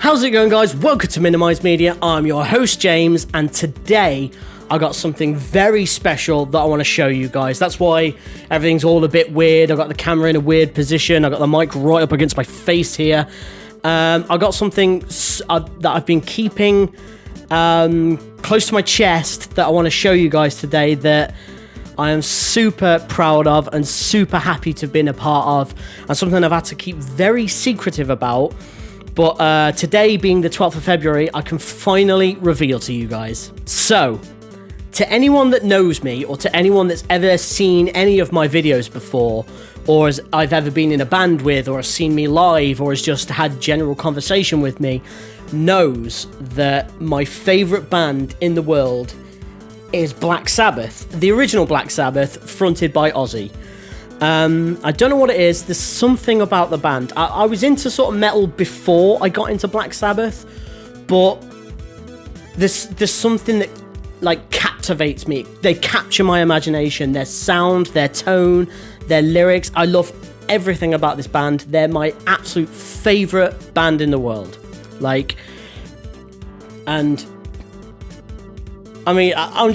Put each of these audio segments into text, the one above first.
How's it going, guys? Welcome to Minimize Media. I'm your host, James, and today I got something very special that I want to show you guys. That's why everything's all a bit weird. I've got the camera in a weird position. I've got the mic right up against my face here. I got something that I've been keeping close to my chest that I want to show you guys today that I am super proud of and super happy to have been a part of, and something I've had to keep very secretive about. But today, being the 12th of February, I can finally reveal to you guys. So, to anyone that knows me, or to anyone that's ever seen any of my videos before, or I've ever been in a band with, or has seen me live, or has just had general conversation with me, knows that my favourite band in the world is Black Sabbath. The original Black Sabbath, fronted by Ozzy. I don't know what it is. There's something about the band. I was into sort of metal before I got into Black Sabbath, but there's something that like captivates me. They capture my imagination. Their sound, their tone, their lyrics. I love everything about this band. They're my absolute favorite band in the world. I'm just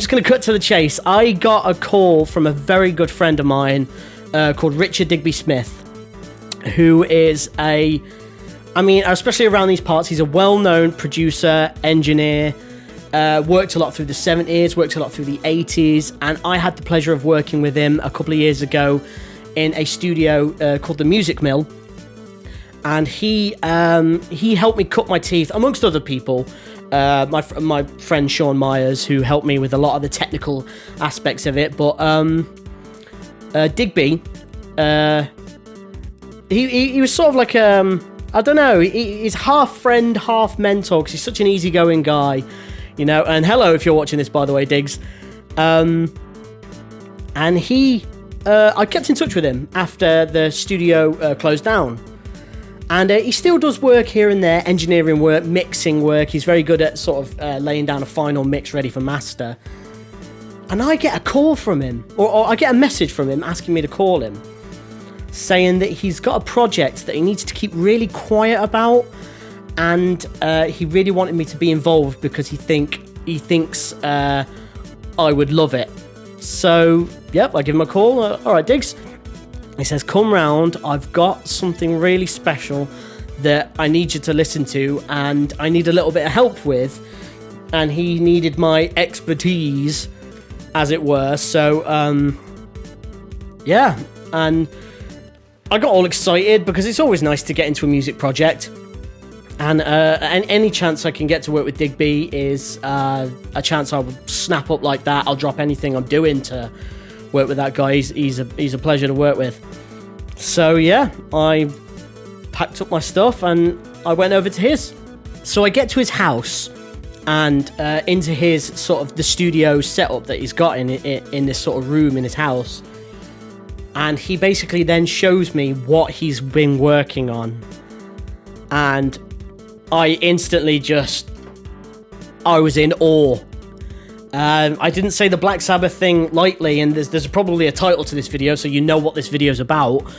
going to cut to the chase. I got a call from a very good friend of mine called Richard Digby Smith, who is especially around these parts, he's a well-known producer, engineer, worked a lot through the 70s, worked a lot through the 80s, and I had the pleasure of working with him a couple of years ago in a studio called The Music Mill, and he helped me cut my teeth, amongst other people. My friend Sean Myers, who helped me with a lot of the technical aspects of it, but Digby, he was sort of like I don't know, he's half friend, half mentor, because he's such an easygoing guy, you know. And hello, if you're watching this, by the way, Diggs. And I kept in touch with him after the studio closed down. And he still does work here and there, engineering work, mixing work. He's very good at sort of laying down a final mix ready for master. And I get a call from him, or I get a message from him asking me to call him, saying that he's got a project that he needs to keep really quiet about, and he really wanted me to be involved because he thinks I would love it. So, yep, I give him a call. All right, Diggs. He says, come round, I've got something really special that I need you to listen to, and I need a little bit of help with. And he needed my expertise, as it were. So, yeah. And I got all excited because it's always nice to get into a music project. And any chance I can get to work with Digby is a chance I will snap up like that. I'll drop anything I'm doing to work with that guy. He's a pleasure to work with. So yeah, I packed up my stuff and I went over to his. So I get to his house and into his sort of the studio setup that he's got in this sort of room in his house. And he basically then shows me what he's been working on. And I instantly I was in awe. I didn't say the Black Sabbath thing lightly, and there's probably a title to this video, so you know what this video's about.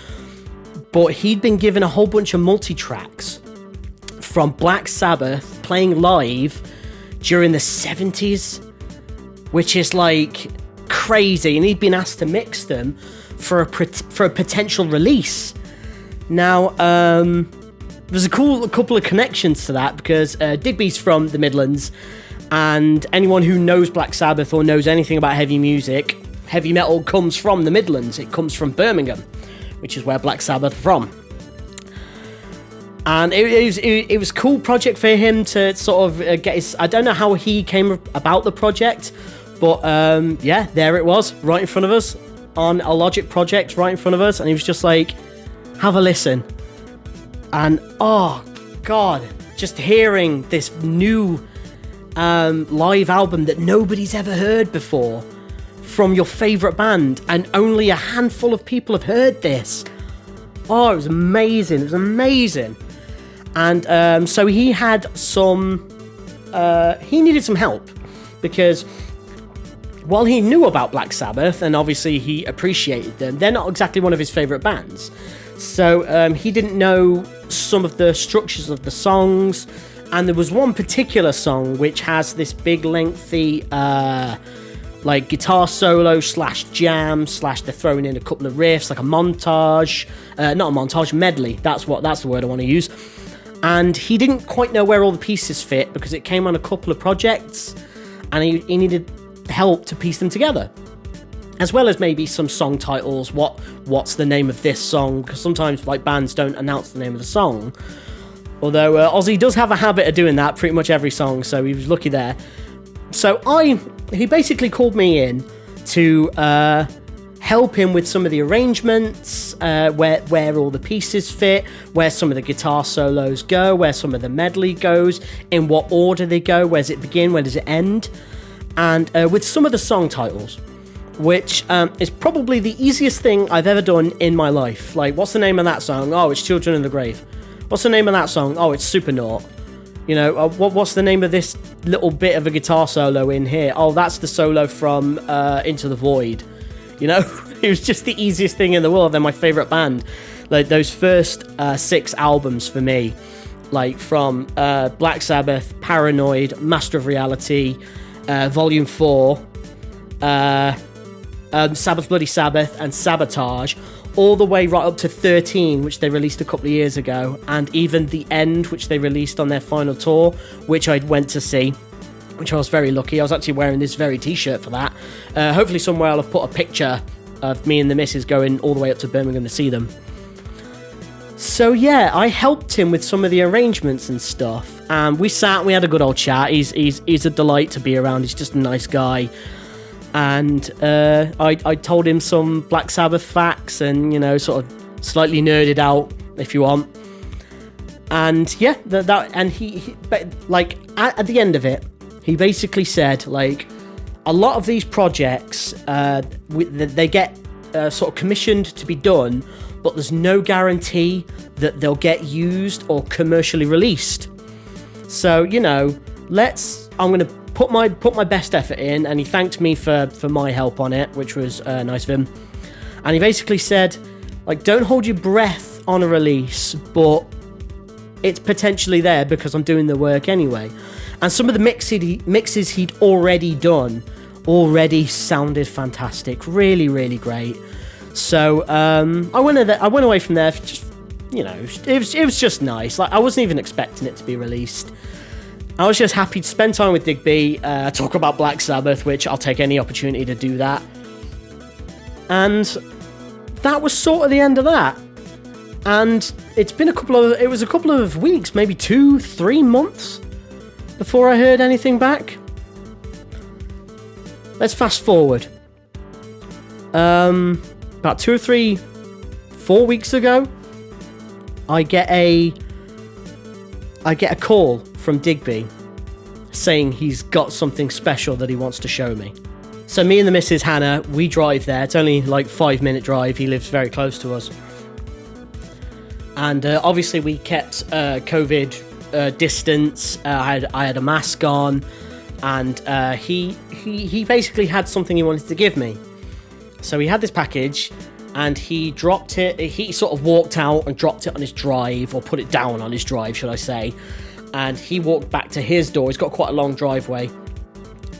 But he'd been given a whole bunch of multi-tracks from Black Sabbath playing live during the 70s, which is like crazy, and he'd been asked to mix them for a potential release. Now, there's a couple of connections to that, because Digby's from the Midlands. And anyone who knows Black Sabbath or knows anything about heavy music, heavy metal comes from the Midlands. It comes from Birmingham, which is where Black Sabbath are from. And it was a cool project for him to sort of get his... I don't know how he came about the project, but yeah, there it was, right in front of us, on a Logic project right in front of us. And he was just like, have a listen. And oh, God, just hearing this new... live album that nobody's ever heard before from your favourite band, and only a handful of people have heard this. Oh, it was amazing. It was amazing. And so he had he needed some help, because while he knew about Black Sabbath, and obviously he appreciated them, they're not exactly one of his favourite bands. So he didn't know some of the structures of the songs, And there was one particular song which has this big lengthy like guitar solo / jam / they're throwing in a couple of riffs, like a montage, not a montage, medley. That's the word I want to use. And he didn't quite know where all the pieces fit because it came on a couple of projects, and he needed help to piece them together, as well as maybe some song titles. What's the name of this song? Because sometimes like bands don't announce the name of the song. Although Ozzy does have a habit of doing that pretty much every song, so he was lucky there. So he basically called me in to help him with some of the arrangements, where all the pieces fit, where some of the guitar solos go, where some of the medley goes, in what order they go, where does it begin, where does it end, and with some of the song titles, which is probably the easiest thing I've ever done in my life. Like, what's the name of that song? Oh, it's Children in the Grave. What's the name of that song? Oh, it's Supernaut. You know, what's the name of this little bit of a guitar solo in here? Oh, that's the solo from Into the Void. You know, it was just the easiest thing in the world. They're my favourite band. Like, those first 6 albums for me, like from Black Sabbath, Paranoid, Master of Reality, Volume 4, Sabbath Bloody Sabbath, and Sabotage, all the way right up to 13, which they released a couple of years ago, and even The End, which they released on their final tour, which I went to see, which I was very lucky. I was actually wearing this very t-shirt for that. Hopefully somewhere I'll have put a picture of me and the missus going all the way up to Birmingham to see them. So yeah, I helped him with some of the arrangements and stuff, and we had a good old chat. He's a delight to be around. He's just a nice guy. And I told him some Black Sabbath facts, and, you know, sort of slightly nerded out, if you want. And yeah, and he like at the end of it, he basically said, like, a lot of these projects, they get sort of commissioned to be done, but there's no guarantee that they'll get used or commercially released. So, you know, I'm going to put my best effort in, and he thanked me for my help on it, which was nice of him. And he basically said, like, don't hold your breath on a release, but it's potentially there because I'm doing the work anyway. And some of the mixes he'd already done sounded fantastic, really, really great. So I went away from there for just, you know, it was just nice. Like, I wasn't even expecting it to be released. I was just happy to spend time with Digby, talk about Black Sabbath, which I'll take any opportunity to do that. And that was sort of the end of that. And it was a couple of weeks, maybe 2-3 months before I heard anything back. Let's fast forward. About 2 or 3, 4 weeks ago, I get a call from Digby saying he's got something special that he wants to show me. So me and the missus Hannah, we drive there. It's only like 5-minute drive. He lives very close to us. And obviously we kept COVID distance. I had a mask on, and he basically had something he wanted to give me. So he had this package, and he dropped it. He sort of walked out and dropped it on his drive, or put it down on his drive, should I say. And he walked back to his door. He's got quite a long driveway.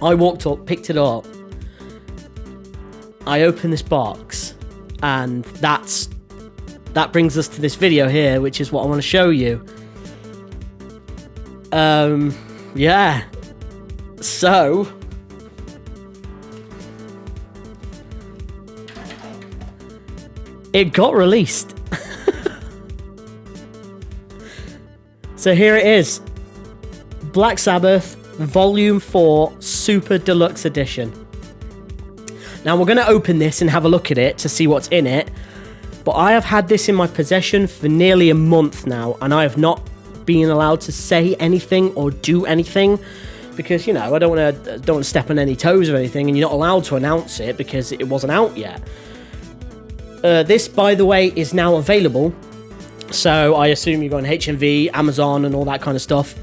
I walked up, picked it up. I opened this box, and that brings us to this video here, which is what I want to show you. Yeah. So it got released. So here it is. Black Sabbath Volume 4 Super Deluxe Edition. Now we're going to open this and have a look at it to see what's in it. But I have had this in my possession for nearly a month now, and I have not been allowed to say anything or do anything because, you know, I don't want to step on any toes or anything, and you're not allowed to announce it because it wasn't out yet. This, by the way, is now available. So I assume you go on HMV, Amazon, and all that kind of stuff.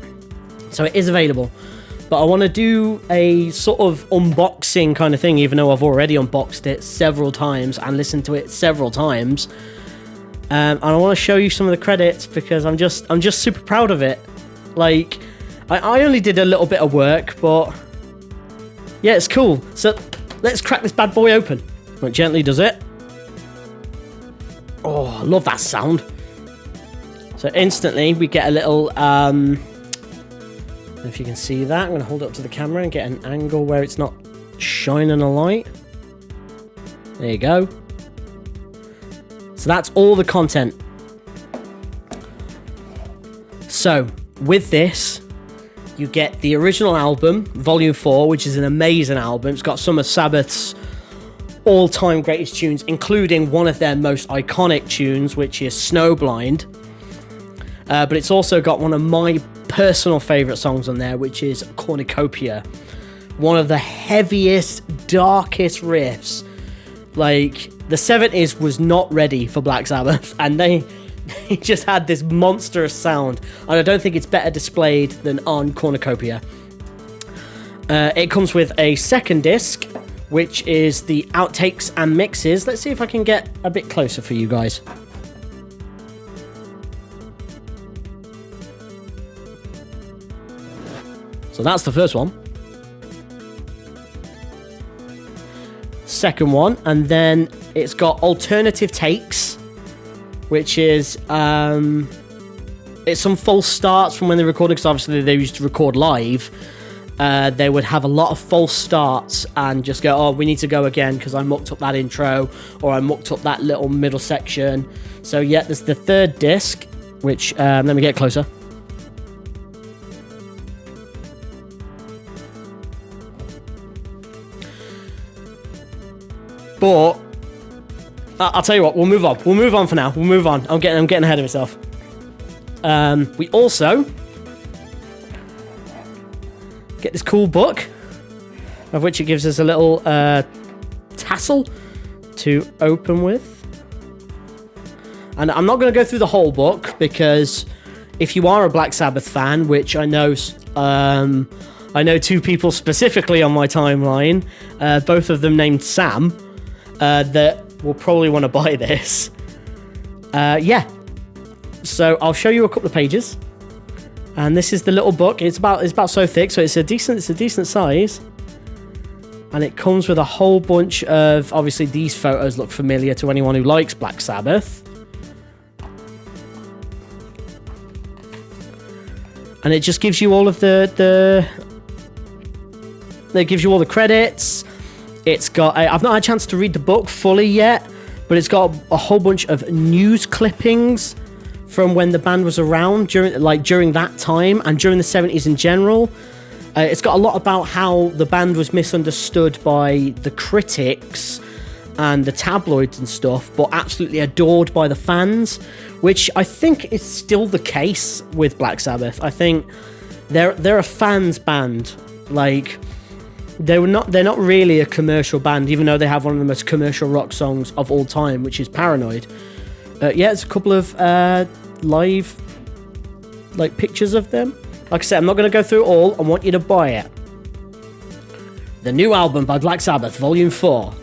So it is available. But I want to do a sort of unboxing kind of thing, even though I've already unboxed it several times and listened to it several times. And I want to show you some of the credits because I'm just super proud of it. Like, I only did a little bit of work, but yeah, it's cool. So let's crack this bad boy open. Right, gently does it. Oh, I love that sound. So instantly we get a little, if you can see that, I'm going to hold it up to the camera and get an angle where it's not shining a light. There you go. So that's all the content. So with this, you get the original album, Volume 4, which is an amazing album. It's got some of Sabbath's all-time greatest tunes, including one of their most iconic tunes, which is Snowblind. But it's also got one of my personal favourite songs on there, which is Cornucopia. One of the heaviest, darkest riffs. Like, the 70s was not ready for Black Sabbath, and they just had this monstrous sound, and I don't think it's better displayed than on Cornucopia. It comes with a second disc, which is the outtakes and mixes. Let's see if I can get a bit closer for you guys. So that's the first one. Second one, and then it's got alternative takes, which is it's some false starts from when they recorded, because obviously they used to record live. They would have a lot of false starts and just go, oh, we need to go again because I mucked up that intro, or I mucked up that little middle section. So yeah, there's the third disc, which let me get closer. But I'll tell you what, we'll move on. We'll move on for now. We'll move on. I'm getting ahead of myself. We also get this cool book, of which it gives us a little tassel to open with. And I'm not going to go through the whole book, because if you are a Black Sabbath fan, which I know two people specifically on my timeline, both of them named Sam, that will probably want to buy this. Yeah. So I'll show you a couple of pages. And this is the little book. It's about so thick, so it's a decent size. And it comes with a whole bunch of, obviously these photos look familiar to anyone who likes Black Sabbath. And it just gives you all of it gives you all the credits. It's got I've not had a chance to read the book fully yet, but it's got a whole bunch of news clippings from when the band was around during that time and during the 70s in general. It's got a lot about how the band was misunderstood by the critics and the tabloids and stuff, but absolutely adored by the fans, which I think is still the case with Black Sabbath. I think they're a fans band. Like, they're not really a commercial band, even though they have one of the most commercial rock songs of all time, which is Paranoid. Yeah, it's a couple of live pictures of them. Like I said, I'm not going to go through it all. I want you to buy it. The new album by Black Sabbath, Volume 4.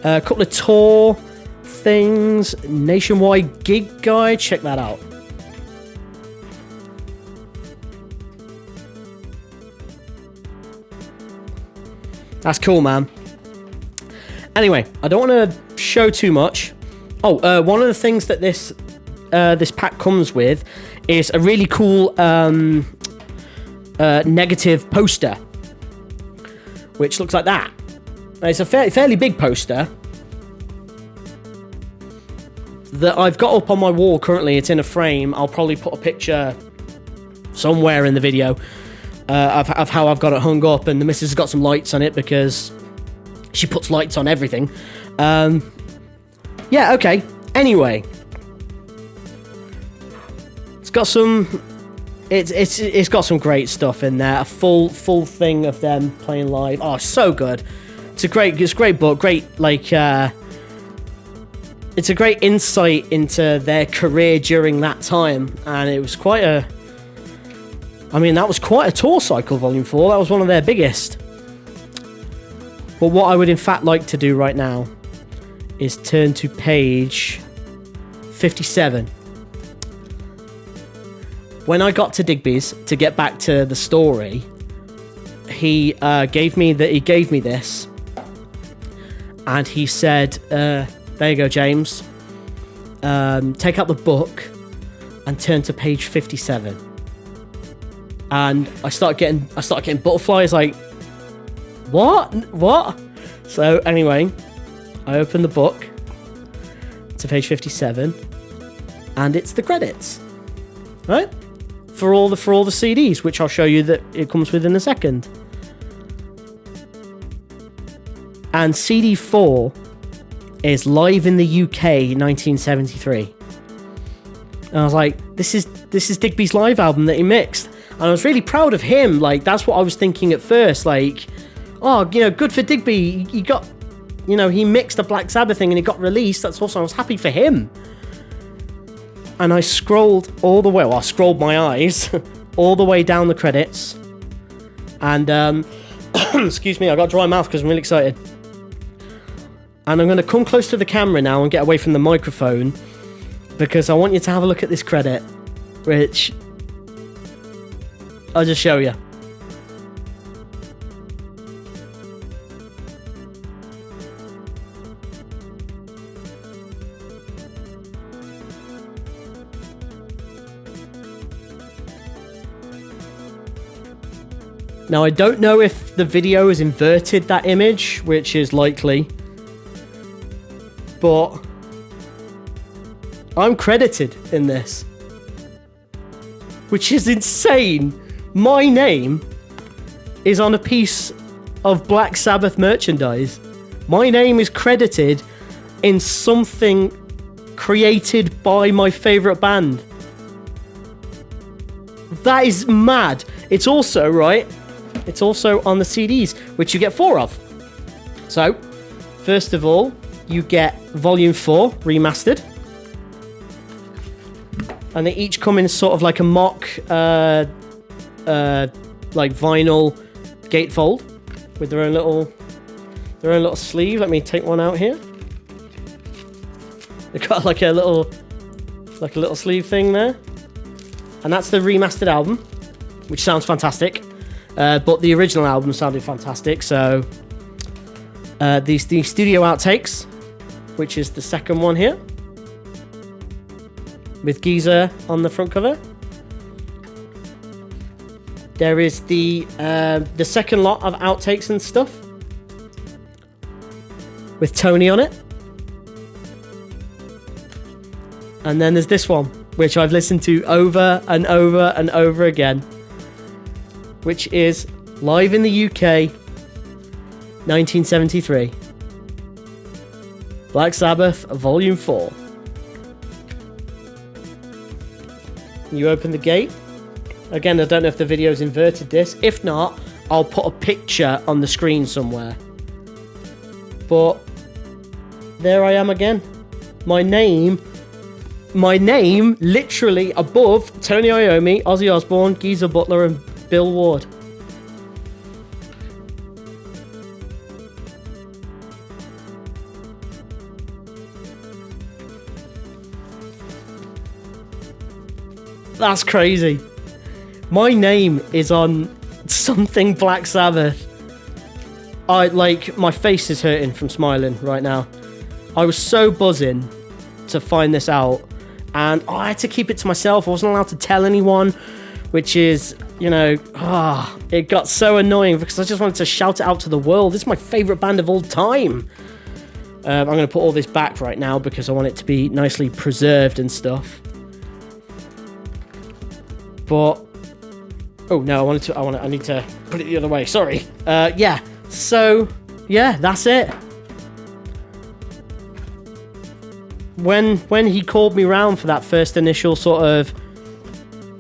A couple of tour things, nationwide gig guide. Check that out. That's cool, man. Anyway, I don't want to show too much. Oh, one of the things that this pack comes with is a really cool negative poster, which looks like that. It's a fairly big poster that I've got up on my wall currently. It's in a frame. I'll probably put a picture somewhere in the video of how I've got it hung up, and the missus has got some lights on it because she puts lights on everything. Yeah, okay. Anyway, it's got some great stuff in there. A full thing of them playing live. Oh, so good. It's a great book. Great, it's a great insight into their career during that time, and it was that was quite a tour cycle, Volume 4. That was one of their biggest. But what I would in fact like to do right now is turn to page 57. when I got to Digby's to get back to the story, he gave me this, and he said, "There you go, James. Take out the book and turn to page 57." And I started getting butterflies. Like, what? So anyway, I opened the book to page 57, and it's the credits, right? For all the CDs, which I'll show you that it comes with in a second. And CD 4 is Live in the UK 1973. And I was like, this is Digby's live album that he mixed. And I was really proud of him. Like, that's what I was thinking at first. Like, oh, good for Digby. He got, he mixed a Black Sabbath thing and it got released. That's awesome. I was happy for him. And I scrolled all the way, I scrolled my eyes all the way down the credits. And, excuse me, I got dry mouth because I'm really excited. And I'm going to come close to the camera now and get away from the microphone, because I want you to have a look at this credit, which I'll just show you. Now, I don't know if the video has inverted that image, which is likely, but I'm credited in this, which is insane. My name is on a piece of Black Sabbath merchandise. My name is credited in something created by my favourite band. That is mad. It's also, right, it's also on the CDs, which you get 4 of. So, first of all, you get Volume 4 remastered. And they each come in sort of like a mock, like vinyl gatefold with their own little sleeve. Let me take one out here. They've got like a little sleeve thing there. And that's the remastered album, which sounds fantastic. But the original album sounded fantastic. So the studio outtakes, which is the second one here, with Geezer on the front cover. There is the second lot of outtakes and stuff with Tony on it. And then there's this one, which I've listened to over and over and over again, which is Live in the UK 1973. Black Sabbath Volume 4. You open the gate. Again, I don't know if the video's inverted this. If not, I'll put a picture on the screen somewhere. But there I am again. My name literally above Tony Iommi, Ozzy Osbourne, Geezer Butler and Bill Ward. That's crazy. My name is on something Black Sabbath. My face is hurting from smiling right now. I was so buzzing to find this out, and I had to keep it to myself. I wasn't allowed to tell anyone, which is, it got so annoying because I just wanted to shout it out to the world. This is my favourite band of all time. I'm going to put all this back right now because I want it to be nicely preserved and stuff. But oh no, I need to put it the other way. Sorry. So that's it. When he called me round for that first initial sort of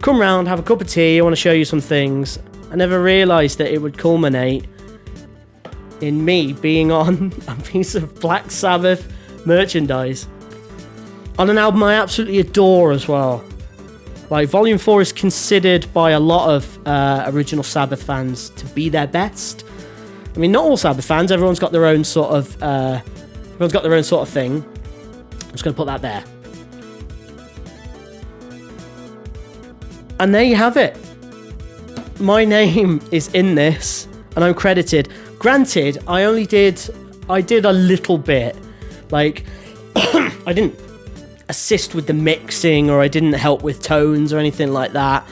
come round, have a cup of tea, I want to show you some things, I never realised that it would culminate in me being on a piece of Black Sabbath merchandise on an album I absolutely adore as well. Like, Volume 4 is considered by a lot of original Sabbath fans to be their best. I mean, not all Sabbath fans. Everyone's got their own sort of thing. I'm just going to put that there. And there you have it. My name is in this, and I'm credited. Granted, I did a little bit. Like, I didn't assist with the mixing, or I didn't help with tones or anything like that.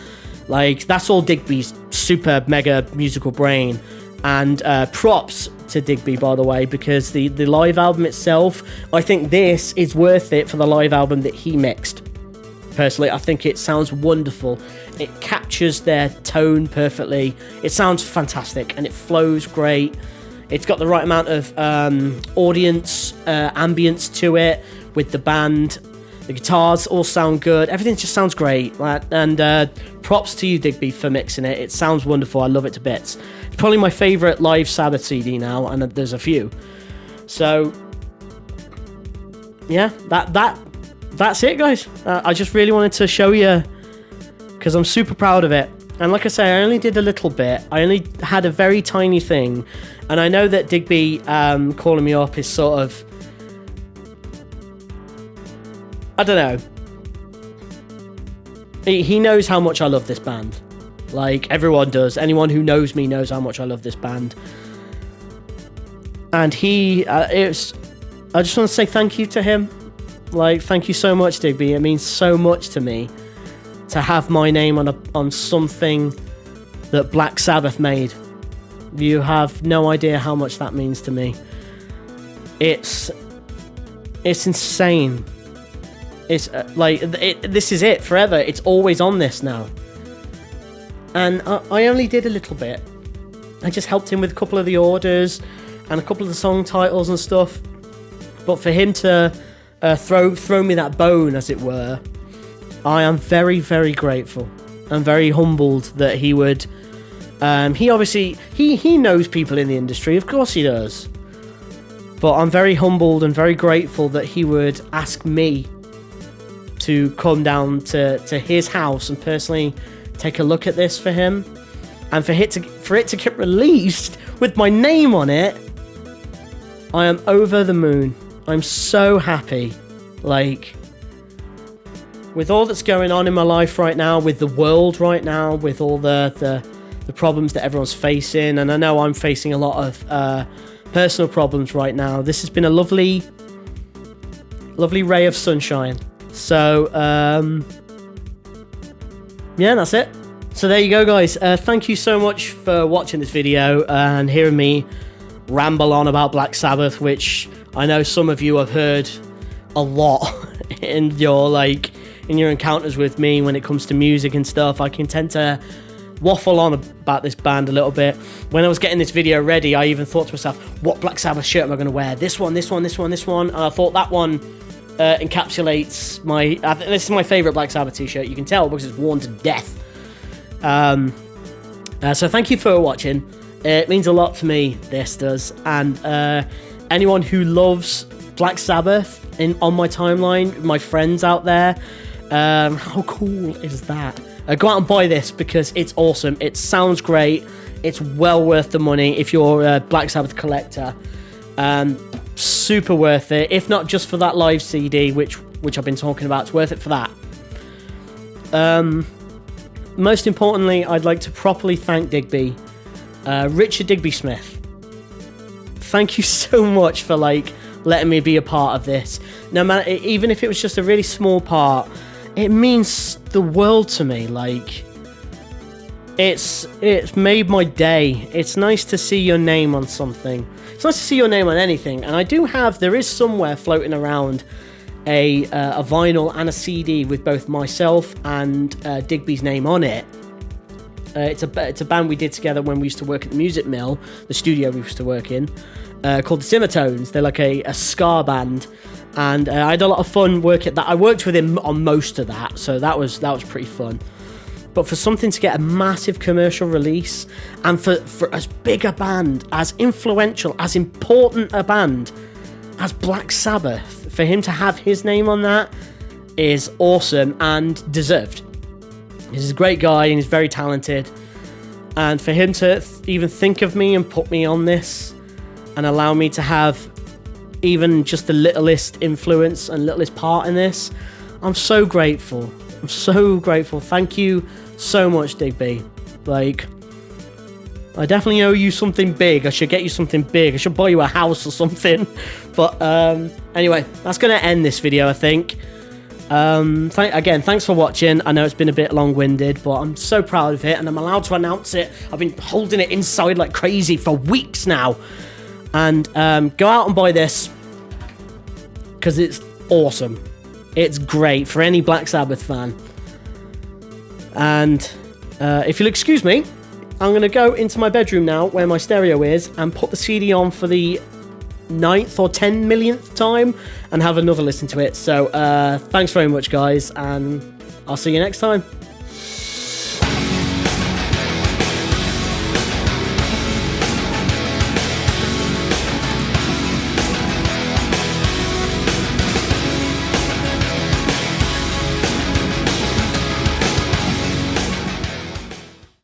Like, that's all Digby's super mega musical brain. And props to Digby, by the way, because the live album itself, I think this is worth it for the live album that he mixed. Personally, I think it sounds wonderful. It captures their tone perfectly. It sounds fantastic, and it flows great. It's got the right amount of audience ambience to it with the band. The guitars all sound good. Everything just sounds great. And props to you, Digby, for mixing it. It sounds wonderful. I love it to bits. It's probably my favourite live Sabbath CD now, and there's a few. So, yeah, that's it, guys. I just really wanted to show you, because I'm super proud of it. And like I say, I only did a little bit. I only had a very tiny thing. And I know that Digby calling me up is sort of, I don't know. He knows how much I love this band. Like, everyone does. Anyone who knows me knows how much I love this band. And I just want to say thank you to him. Like, thank you so much, Digby. It means so much to me to have my name on something that Black Sabbath made. You have no idea how much that means to me. It's insane. It's this is it forever. It's always on this now. And I only did a little bit. I just helped him with a couple of the orders and a couple of the song titles and stuff. But for him to throw me that bone, as it were, I am very, very grateful. I'm very humbled that he would. He obviously he knows people in the industry, of course he does. But I'm very humbled and very grateful that he would ask me to come down to his house and personally take a look at this for him, and for it to get released with my name on it. I am over the moon. I'm so happy. Like, with all that's going on in my life right now, with the world right now, with all the problems that everyone's facing, and I know I'm facing a lot of personal problems right now, this has been a lovely ray of sunshine. So, yeah, that's it. So there you go, guys. Thank you so much for watching this video and hearing me ramble on about Black Sabbath, which I know some of you have heard a lot in your encounters with me when it comes to music and stuff. I can tend to waffle on about this band a little bit. When I was getting this video ready, I even thought to myself, what Black Sabbath shirt am I going to wear? This one. And I thought that one encapsulates this is my favourite Black Sabbath t-shirt. You can tell because it's worn to death. So thank you for watching. It means a lot to me, this does. And anyone who loves Black Sabbath on my timeline, my friends out there, how cool is that? Go out and buy this because it's awesome. It sounds great. It's well worth the money if you're a Black Sabbath collector. Super worth it. If not just for that live CD, which I've been talking about, it's worth it for that. Most importantly, I'd like to properly thank Digby, Richard Digby Smith. Thank you so much for letting me be a part of this. No matter, even if it was just a really small part, it means the world to me. It's made my day. It's nice to see your name on something. It's nice to see your name on anything. And there is somewhere floating around a vinyl and a CD with both myself and Digby's name on it. It's a band we did together when we used to work at the Music Mill, the studio we used to work in, called the Simmertones. They're like a ska band, and I had a lot of fun working at that. I worked with him on most of that, so that was pretty fun. But for something to get a massive commercial release, and for as big a band, as influential, as important a band as Black Sabbath, for him to have his name on that is awesome and deserved. He's a great guy and he's very talented. And for him to even think of me and put me on this and allow me to have even just the littlest influence and littlest part in this, I'm so grateful. I'm so grateful. Thank you so much, Digby. Like, I definitely owe you something big. I should get you something big. I should buy you a house or something. But anyway, that's going to end this video, I think. Again, thanks for watching. I know it's been a bit long-winded, but I'm so proud of it, and I'm allowed to announce it. I've been holding it inside like crazy for weeks now. And go out and buy this, because it's awesome. It's great for any Black Sabbath fan. And if you'll excuse me, I'm going to go into my bedroom now, where my stereo is, and put the CD on for the 9th or 10 millionth time, and have another listen to it. So thanks very much, guys, and I'll see you next time.